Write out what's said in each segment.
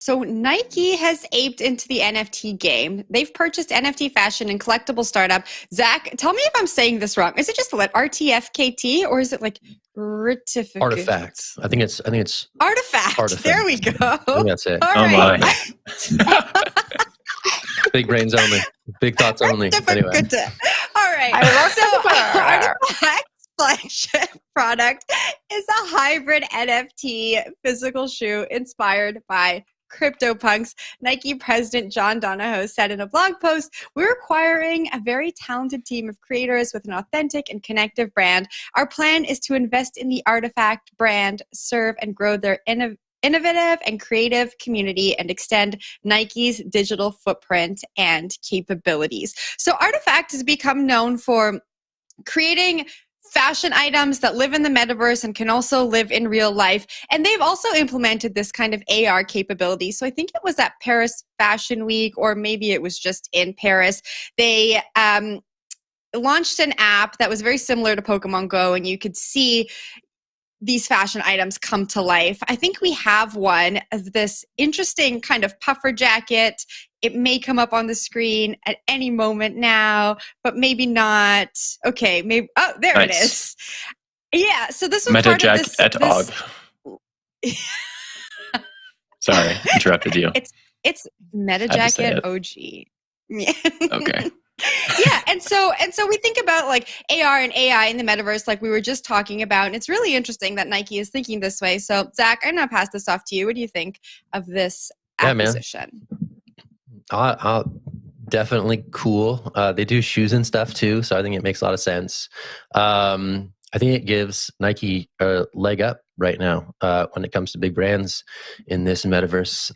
So Nike has aped into the NFT game. They've purchased NFT fashion and collectible startup. Zach, tell me if I'm saying this wrong. Is it just what RTFKT or is it like Rtific? Artifacts. I think it's Artifact. There we go. I think that's it. All right. Big brains only. Big thoughts only. Anyway. All right. So Artifact's flagship product is a hybrid NFT physical shoe inspired by CryptoPunks. Nike president John Donahoe said in a blog post, "We're acquiring a very talented team of creators with an authentic and connective brand. Our plan is to invest in the Artifact brand, serve and grow their innovative and creative community, and extend Nike's digital footprint and capabilities." So Artifact has become known for creating fashion items that live in the metaverse and can also live in real life. And they've also implemented this kind of AR capability. So I think it was at Paris Fashion Week, or maybe it was just in Paris. They launched an app that was very similar to Pokemon Go, and you could see these fashion items come to life. I think we have one of this interesting kind of puffer jacket. It may come up on the screen at any moment now, but maybe not. Okay, maybe. Oh, there it is. Yeah, so this was part of this. et al. Sorry, interrupted you. It's MetaJacket OG. Yeah. Okay. Yeah, and so we think about like AR and AI in the metaverse, like we were just talking about, and it's really interesting that Nike is thinking this way. So, Zach, I'm gonna pass this off to you. What do you think of this acquisition? Definitely cool. They do shoes and stuff too, so I think it makes a lot of sense. I think it gives Nike a leg up right now when it comes to big brands in this metaverse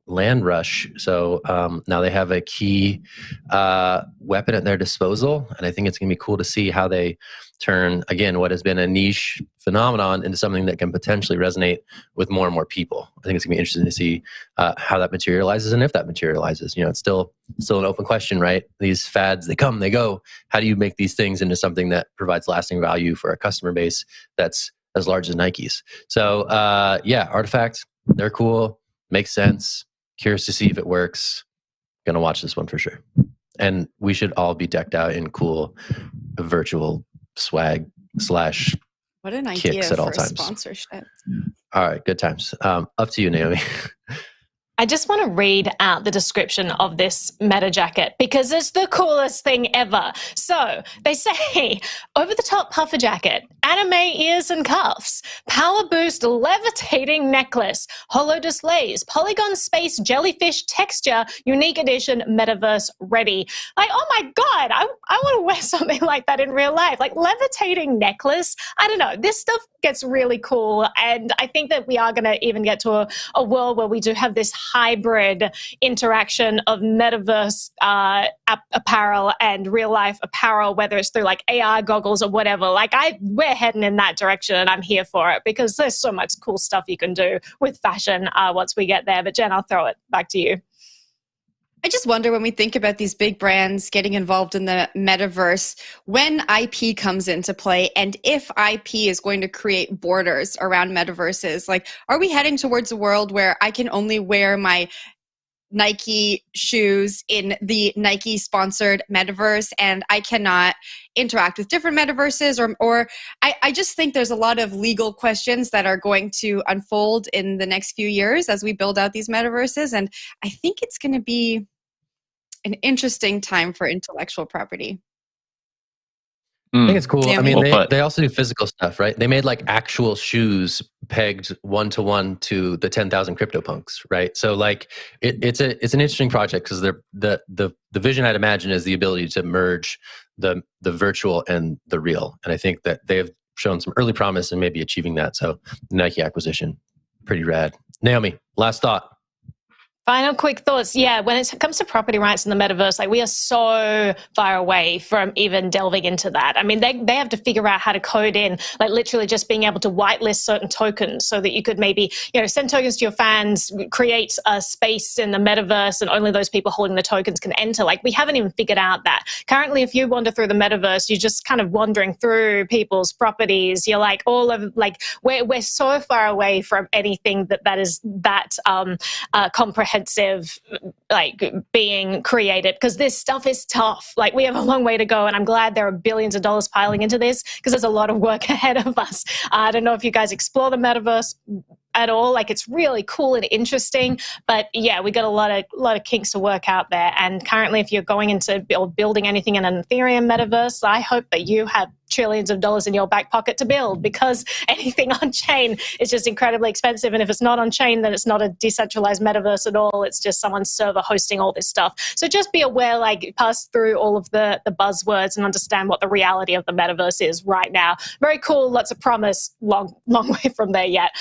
land rush. So now they have a key weapon at their disposal, and I think it's going to be cool to see how they turn, again, what has been a niche phenomenon into something that can potentially resonate with more and more people. I think it's going to be interesting to see how that materializes, and if that materializes. You know, it's still an open question, right? These fads, they come, they go. How do you make these things into something that provides lasting value for a customer base that's as large as Nike's? So yeah, Artifact, they're cool, makes sense. Curious to see if it works. Gonna watch this one for sure. And we should all be decked out in cool virtual swag / what an idea kicks at all for times. Sponsorship. All right, good times. Up to you, Naomi. I just want to read out the description of this meta jacket because it's the coolest thing ever. So they say, over-the-top puffer jacket, anime ears and cuffs, power boost levitating necklace, hollow displays, polygon space jellyfish texture, unique edition, metaverse ready. Like, oh my God, I want to wear something like that in real life. Like levitating necklace. I don't know. This stuff gets really cool. And I think that we are going to even get to a world where we do have this hybrid interaction of metaverse apparel and real life apparel, whether it's through like AR goggles or whatever. Like we're heading in that direction, and I'm here for it because there's so much cool stuff you can do with fashion once we get there. But Jen, I'll throw it back to you. I just wonder, when we think about these big brands getting involved in the metaverse, when IP comes into play, and if IP is going to create borders around metaverses. Like, are we heading towards a world where I can only wear my Nike shoes in the Nike sponsored metaverse and I cannot interact with different metaverses? Or I just think there's a lot of legal questions that are going to unfold in the next few years as we build out these metaverses. And I think it's going to be an interesting time for intellectual property. I think it's cool. Yeah, I mean, they also do physical stuff, right? They made like actual shoes pegged 1-to-1 to the 10,000 CryptoPunks, right? So like it's an interesting project because the vision, I'd imagine, is the ability to merge the virtual and the real. And I think that they've shown some early promise in maybe achieving that. So the Nike acquisition, pretty rad. Naomi, last thought. Final quick thoughts. Yeah, when it comes to property rights in the metaverse, like we are so far away from even delving into that. I mean, they have to figure out how to code in, like literally just being able to whitelist certain tokens so that you could maybe, send tokens to your fans, create a space in the metaverse, and only those people holding the tokens can enter. Like we haven't even figured out that. Currently, if you wander through the metaverse, you're just kind of wandering through people's properties. You're like all of we're so far away from anything that is that comprehensive, like being created, because this stuff is tough. Like we have a long way to go, and I'm glad there are billions of dollars piling into this because there's a lot of work ahead of us. I don't know if you guys explore the metaverse at all. Like it's really cool and interesting, but yeah, we got a lot of kinks to work out there. And currently, if you're going into or building anything in an Ethereum metaverse, I hope that you have trillions of dollars in your back pocket to build, because anything on chain is just incredibly expensive. And if it's not on chain, then it's not a decentralized metaverse at all. It's just someone's server hosting all this stuff. So just be aware, like pass through all of the buzzwords and understand what the reality of the metaverse is right now. Very cool, lots of promise, long way from there yet.